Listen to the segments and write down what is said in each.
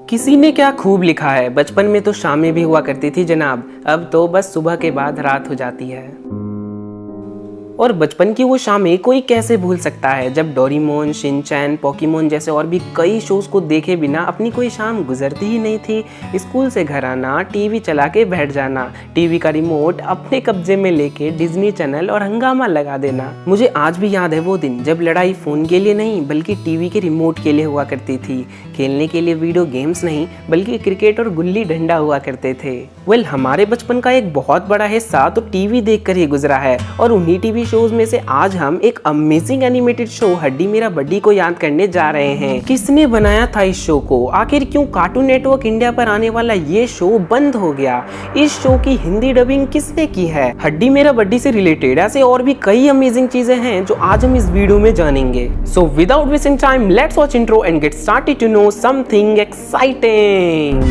किसी ने क्या खूब लिखा है, बचपन में तो शामें भी हुआ करती थी जनाब, अब तो बस सुबह के बाद रात हो जाती है। और बचपन की वो शामें कोई कैसे भूल सकता है, जब डोरेमोन, शिनचैन, पोकेमोन जैसे और भी कई शोज को देखे बिना अपनी कोई शाम गुजरती ही नहीं थी। स्कूल से घर आना, टीवी चला के बैठ जाना, टीवी का रिमोट अपने कब्जे में लेके डिज्नी चैनल और हंगामा लगा देना। मुझे आज भी याद है वो दिन जब लड़ाई फोन के लिए नहीं बल्कि टीवी के रिमोट के लिए हुआ करती थी। खेलने के लिए वीडियो गेम्स नहीं बल्कि क्रिकेट और गुल्ली डंडा हुआ करते थे। हमारे बचपन का एक बहुत बड़ा हिस्सा तो टीवी देखकर ही गुजरा है, और उन्हीं टीवी शोज में से आज हम एक अमेजिंग एनिमेटेड शो हड्डी मेरा बड्डी को याद करने जा रहे हैं। किसने बनाया था इस शो को, आखिर क्यों कार्टून नेटवर्क इंडिया पर आने वाला ये शो बंद हो गया, इस शो की हिंदी डबिंग किसने की है, हड्डी मेरा बड्डी से रिलेटेड ऐसे और भी कई अमेजिंग चीजें हैं जो आज हम इस वीडियो में जानेंगे। So without wasting time let's watch intro and get started to know something exciting.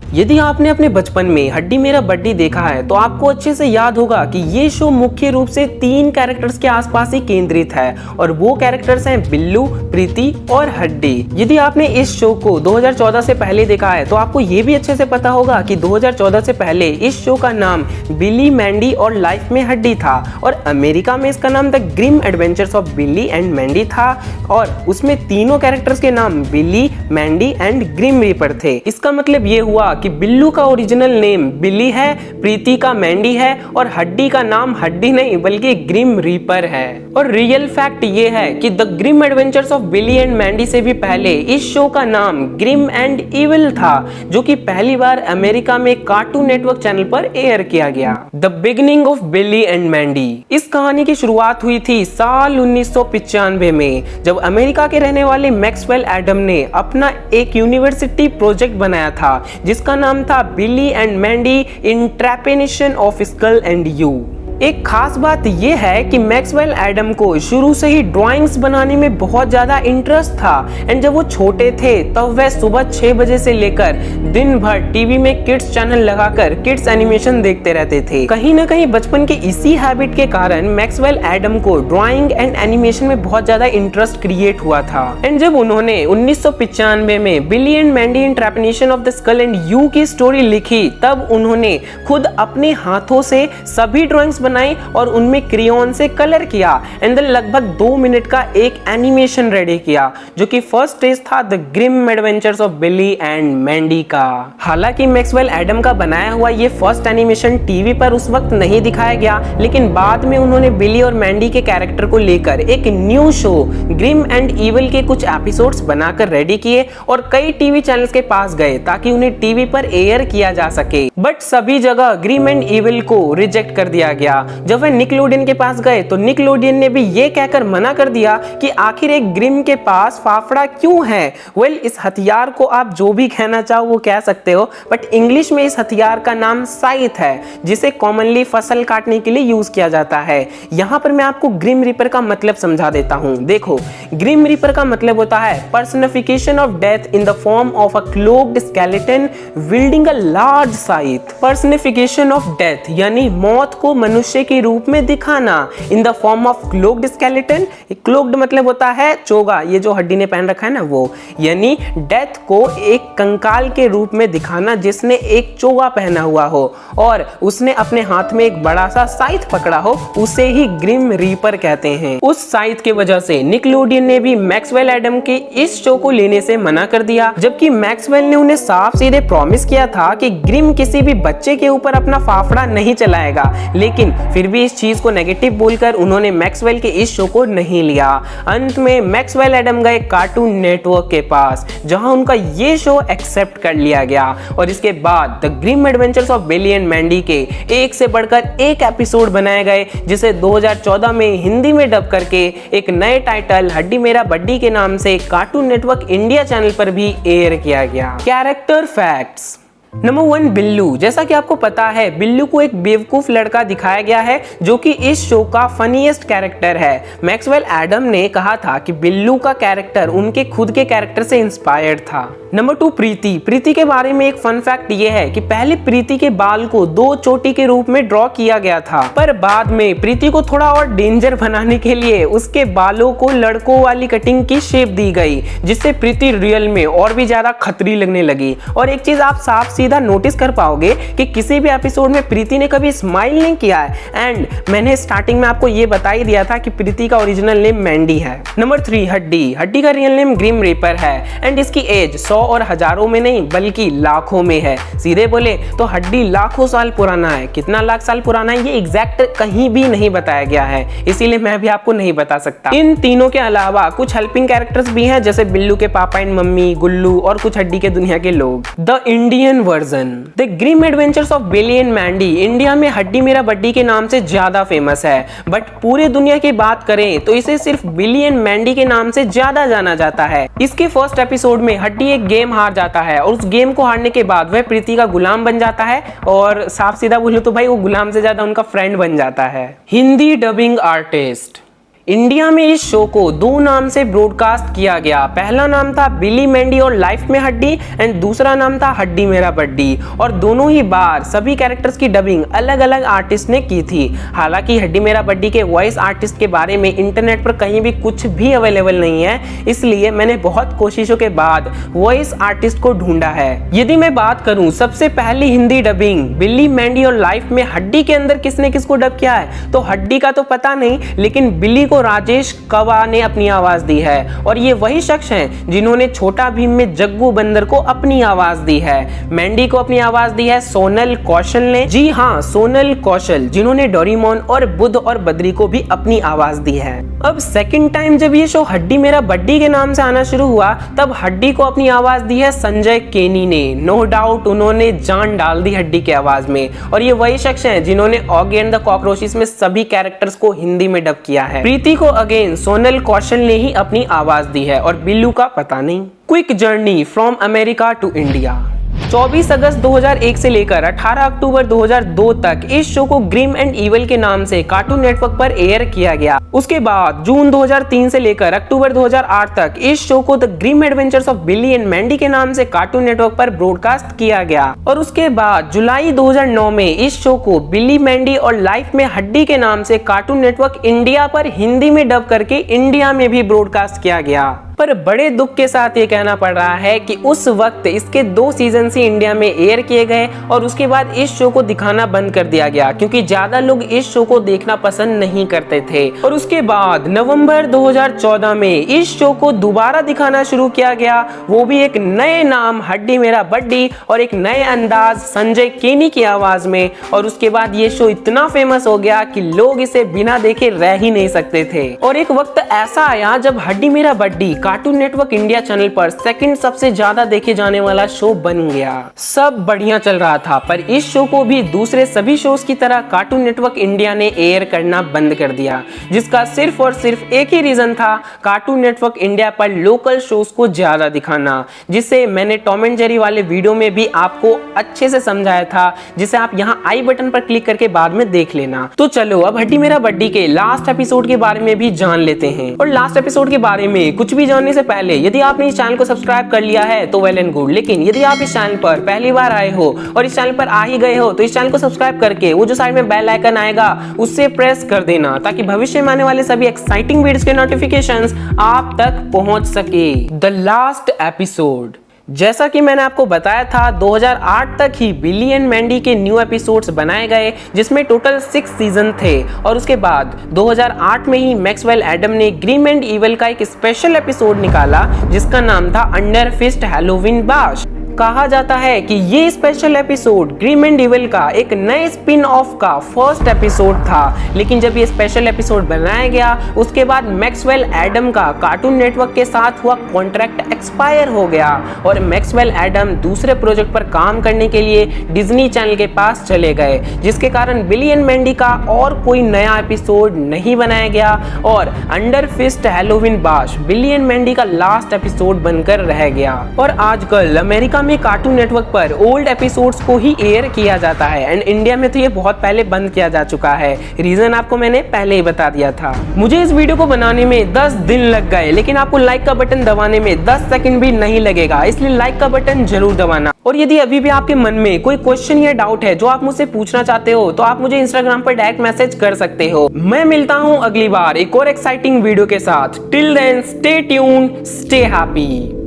यदि आपने अपने बचपन में हड्डी मेरा बड्डी देखा है तो आपको अच्छे से याद होगा कि ये शो मुख्य रूप से 3 कैरेक्टर्स के आसपास ही केंद्रित है, और वो कैरेक्टर्स हैं बिल्लू, प्रीति और हड्डी। यदि आपने इस शो को 2014 से पहले देखा है तो आपको ये भी अच्छे से पता होगा कि 2014 से पहले इस शो का नाम बिली, मैंडी और लाइफ में हड्डी था, और अमेरिका में इसका नाम the Grim Adventures of Billy and Mandy था, और उसमें तीनों कैरेक्टर्स के नाम Billy, Mandy and Grim Reaper थे। इसका मतलब ये हुआ कि बिल्लू का ओरिजिनल नेम बिली है, प्रीति का मैंडी है, और हड्डी का नाम हड्डी नहीं बल्कि ग्रिम रीपर है। और रियल फैक्ट ये है कि the Grim Adventures of Billy and Mandy से भी पहले इस शो का नाम ग्रिम एंड इविल था, जो कि पहली बार अमेरिका में कार्टून नेटवर्क चैनल पर एयर किया गया। The beginning of Billy and Mandy, इस कहानी की शुरुआत हुई थी साल 1995 में, जब अमेरिका के रहने वाले मैक्सवेल एडम ने अपना एक यूनिवर्सिटी प्रोजेक्ट बनाया था जिसका नाम था Billy and Mandy in trepanation of skull and you. एक खास बात यह है कि मैक्सवेल एडम को शुरू से ही ड्राइंग्स बनाने में बहुत ज्यादा इंटरेस्ट था, एंड जब वो छोटे थे तब वह सुबह 6 बजे से लेकर दिन भर टीवी में किड्स चैनल लगाकर किड्स एनिमेशन देखते रहते थे। कहीं ना कहीं बचपन के इसी हैबिट के कारण मैक्सवेल एडम को ड्राइंग एंड एनिमेशन में बहुत ज्यादा इंटरेस्ट क्रिएट हुआ था, एंड जब उन्होंने 1995 में Billy and Mandy in trepanation of the skull and you की स्टोरी लिखी, तब उन्होंने खुद अपने हाथों से सभी ड्राइंग्स बनाई और उनमें क्रेयॉन से कलर किया, एंड देन लगभग 2 मिनट का एक एनिमेशन रेडी किया, जो कि फर्स्ट स्टेज था the Grim Adventures of Billy and Mandy का। हालांकि मैक्सवेल एडम का बनाया हुआ ये फर्स्ट एनिमेशन टीवी पर उस वक्त नहीं दिखाया गया, लेकिन बाद में उन्होंने बिली और मैंडी के कैरेक्टर को लेकर एक new show Grim and Evil के कुछ एपिसोड्स बनाकर रेडी किए और कई टीवी चैनल्स के पास गए ताकि उन्हें टीवी पर एयर किया जा सके, बट सभी जगह ग्रिम एंड इविल को रिजेक्ट कर दिया गया। जब वे निकलोडियन के पास गए तो निकलोडियन ने भी ये कहकर मना कर दिया कि आखिर एक ग्रिम के पास फाफड़ा क्यों है। इस हथियार को आप जो भी कहना चाहो वो कह सकते हो, बट इंग्लिश में इस हथियार का नाम साइथ है, जिसे कॉमनली फसल काटने के लिए यूज किया जाता है। यहाँ पर मैं आपको ग्रिम रीपर का मतलब समझा देता हूँ। देखो, ग्रिम रीपर का मतलब होता है personification of death in the form of a cloaked skeleton building a large साइथ। पर्सनिफिकेशन ऑफ डेथ यानी मौत को मनुष्य के रूप में दिखाना, in the form of cloaked skeleton. Cloaked मतलब होता है चोगा, ये जो हड्डी ने पहन रखा है ना वो, यानी डेथ को एक कंकाल के रूप में दिखाना जिसने एक चोगा पहना हुआ हो और उसने अपने हाथ में एक बड़ा सा साइथ पकड़ा हो, उसे ही ग्रिम रीपर कहते हैं। उस साइथ की वजह से निकलोडियन ने भी मैक्सवेल एडम के इस शो को लेने से मना कर दिया, जबकि मैक्सवेल ने उन्हें साफ सीधे प्रॉमिस किया था कि ग्रिम किसी भी बच्चे के ऊपर अपना फाफड़ा नहीं चलाएगा, लेकिन फिर भी इस चीज को नेगेटिव बोलकर उन्होंने मैक्सवेल के इस शो को नहीं लिया। अंत में मैक्सवेल एडम गए कार्टून नेटवर्क के पास, जहां उनका ये शो एक्सेप्ट कर लिया गया, और इसके बाद the Grim Adventures of Billy and Mandy के एक से बढ़कर एक एपिसोड बनाए गए, जिसे 2014 में हिंदी में डब करके एक नए टाइटल हड्डी मेरा बड्डी के नाम से कार्टून नेटवर्क इंडिया चैनल पर भी एयर किया गया। Character facts. नंबर 1, बिल्लू। जैसा कि आपको पता है, बिल्लू को एक बेवकूफ लड़का दिखाया गया है जो कि इस शो का फनीएस्ट कैरेक्टर है। मैक्सवेल एडम ने कहा था कि बिल्लू का कैरेक्टर उनके खुद के कैरेक्टर से इंस्पायर्ड था। नंबर 2, प्रीति। प्रीति के बारे में एक फन फैक्ट ये है कि पहले प्रीति के बाल को 2 चोटी के रूप में ड्रॉ किया गया था, पर बाद में प्रीति को थोड़ा और डेंजर बनाने के लिए उसके बालों को लड़कों वाली कटिंग की शेप दी गई, जिससे प्रीति रियल में और भी ज्यादा खतरी लगने लगी। और एक चीज आप साफ सीधा नोटिस कर पाओगे कि किसी भी एपिसोड में प्रीति ने कभी स्माइल नहीं किया है। एंड मैंने स्टार्टिंग में आपको ये बता ही दिया था कि प्रीति का ओरिजिनल नेम मैंडी है। नंबर 3, हड्डी। हड्डी का रियल नेम ग्रिम रीपर है एंड इसकी एज 100 और हजारों में नहीं बल्कि लाखों में है। सीधे बोले तो हड्डी लाखों साल पुराना है। कितना लाख साल पुराना है ये एग्जैक्ट कहीं भी नहीं बताया गया है, इसीलिए मैं भी आपको नहीं बता सकता। इन तीनों के अलावा कुछ हेल्पिंग कैरेक्टर्स भी हैं, जैसे बिल्लू के पापा एंड मम्मी, गुल्लू और कुछ हड्डी के दुनिया के लोग। The Indian version, the Grim Adventures of Billy and Mandy India में हड्डी मेरा बड्डी के नाम से ज्यादा फेमस है, बट पूरे दुनिया की बात करें तो इसे सिर्फ बिली एंड मैंडी के नाम से ज्यादा जाना जाता है। इसके फर्स्ट एपिसोड में हड्डी एक गेम हार जाता है और उस गेम को हारने के बाद वह प्रीति का गुलाम बन जाता है, और साफ सीधा बोलूं तो भाई वो गुलाम से ज्यादा उनका फ्रेंड बन जाता है। Hindi dubbing artist. इंडिया में इस शो को 2 नाम से ब्रॉडकास्ट किया गया। पहला नाम था बिली मैंडी और लाइफ में हड्डी एंड दूसरा नाम था हड्डी मेरा बड्डी, और दोनों ही बार सभी कैरेक्टर्स की डबिंग अलग अलग आर्टिस्ट ने की थी। हालांकि हड्डी मेरा बड्डी के वॉइस आर्टिस्ट के बारे में इंटरनेट पर कहीं भी कुछ भी अवेलेबल नहीं है, इसलिए मैंने बहुत कोशिशों के बाद वॉइस आर्टिस्ट को ढूंढा है। यदि मैं बात करूं सबसे पहली हिंदी डबिंग बिली मैंडी और लाइफ में हड्डी के अंदर किसने किसको डब किया है, तो हड्डी का तो पता नहीं, लेकिन बिली राजेश कवा ने अपनी आवाज दी है, और ये वही शख्स हैं जिन्होंने छोटा भीम में जग्गू बंदर को अपनी आवाज दी है। मैंडी को अपनी आवाज दी है सोनल कौशल ने। जी हाँ, सोनल कौशल, जिन्होंने डोरेमोन और बुद्ध और बद्री को भी अपनी आवाज दी है। अब सेकंड टाइम जब ये शो हड्डी मेरा बड्डी के नाम से आना शुरू हुआ, तब हड्डी को अपनी आवाज दी है संजय केनी ने। नो डाउट उन्होंने जान डाल दी हड्डी की आवाज में, और ये वही शख्स हैं जिन्होंने ऑगी एंड द कॉकरोचेस में सभी कैरेक्टर्स को हिंदी में डब किया है। प्रीति को अगेन सोनल कौशल ने ही अपनी आवाज दी है, और बिल्लू का पता नहीं। Quick journey from America to India. 24 अगस्त 2001 से लेकर 18 अक्टूबर 2002 तक इस शो को ग्रिम एंड इविल के नाम से कार्टून नेटवर्क पर एयर किया गया। उसके बाद जून 2003 से लेकर अक्टूबर 2008 तक इस शो को the Grim Adventures of Billy and Mandy के नाम से कार्टून नेटवर्क पर ब्रॉडकास्ट किया गया, और उसके बाद जुलाई 2009 में इस शो को बिली मैंडी और लाइफ में हड्डी के नाम से कार्टून नेटवर्क इंडिया पर हिंदी में डब करके इंडिया में भी ब्रॉडकास्ट किया गया। पर बड़े दुख के साथ ये कहना पड़ रहा है कि उस वक्त इसके 2 सीजन ही इंडिया में एयर किए गए, और उसके बाद इस शो को दिखाना बंद कर दिया गया क्योंकि ज्यादा लोग इस शो को देखना पसंद नहीं करते थे। और उसके बाद नवंबर 2014 में इस शो को दोबारा दिखाना शुरू किया गया, वो भी एक नए नाम हड्डी मेरा बड्डी और एक नए अंदाज संजय केनी की आवाज में। और उसके बाद ये शो इतना फेमस हो गया कि लोग इसे बिना देखे रह ही नहीं सकते थे। और एक वक्त ऐसा आया जब हड्डी मेरा बड्डी कार्टून नेटवर्क इंडिया चैनल पर सेकंड सबसे ज्यादा देखे जाने वाला शो बन गया। सब बढ़िया चल रहा था, पर इस शो को भी दूसरे सभी शोज की तरह कार्टून नेटवर्क इंडिया ने एयर करना बंद कर दिया, जिसका सिर्फ और सिर्फ एक ही रीजन था, कार्टून नेटवर्क इंडिया पर लोकल शोज को ज्यादा दिखाना, जिसे मैंने टॉम एंड जेरी वाले वीडियो में भी आपको अच्छे से समझाया था, जिसे आप यहाँ आई बटन पर क्लिक करके बाद में देख लेना। तो चलो अब हड्डी मेरा बड्डी के लास्ट एपिसोड के बारे में भी जान लेते हैं। और लास्ट एपिसोड के बारे में कुछ भी जानने से पहले यदि आपने इस चैनल को सब्सक्राइब कर लिया है तो वेल एंड गुड, लेकिन यदि आप इस चैनल पर पहली बार आए हो और इस चैनल पर आ ही गए हो तो इस चैनल को सब्सक्राइब करके वो जो साइड में बेल आइकन आएगा उससे प्रेस कर देना, ताकि भविष्य में आने वाले सभी एक्साइटिंग वीडियोस के नोटिफिकेशंस आप तक पहुंच सके। द लास्ट एपिसोड, जैसा कि मैंने आपको बताया था 2008 तक ही बिली एंड मैंडी के न्यू एपिसोड्स बनाए गए, जिसमें टोटल 6 सीजन थे। और उसके बाद 2008 में ही मैक्सवेल एडम ने ग्रिम एंड इविल का एक स्पेशल एपिसोड निकाला जिसका नाम था अंडर फिस्ट हैलोवीन बाश। कहा जाता है कि ये special episode Grim and Evil का एक नए स्पिन ऑफ का फर्स्ट एपिसोड था, लेकिन जब ये स्पेशल एपिसोड बनाया गया उसके बाद मैक्सवेल एडम का कार्टून नेटवर्क के साथ हुआ कॉन्ट्रैक्ट एक्सपायर हो गया और मैक्सवेल एडम दूसरे प्रोजेक्ट पर काम करने के लिए डिज्नी चैनल के पास चले गए, जिसके कारण बिली एंड मैंडी का और कोई नया एपिसोड नहीं बनाया गया और under fist Halloween bash Billy and Mandy का लास्ट एपिसोड बनकर रह गया। और आजकल अमेरिका में कार्टून नेटवर्क पर ओल्ड एपिसोड्स को ही एयर किया जाता है एंड इंडिया में तो ये बहुत पहले बंद किया जा चुका है। रीजन आपको मैंने पहले ही बता दिया था। मुझे इस वीडियो को बनाने में 10 दिन लग गए, लेकिन आपको लाइक का बटन दबाने में 10 सेकंड भी नहीं लगेगा, इसलिए लाइक का बटन जरूर दबाना। और यदि अभी भी आपके मन में कोई क्वेश्चन या डाउट है जो आप मुझसे पूछना चाहते हो तो आप मुझे इंस्टाग्राम पर डायरेक्ट मैसेज कर सकते हो। मैं मिलता हूँ अगली बार एक और एक्साइटिंग वीडियो के साथ। Till then stay tuned, stay happy.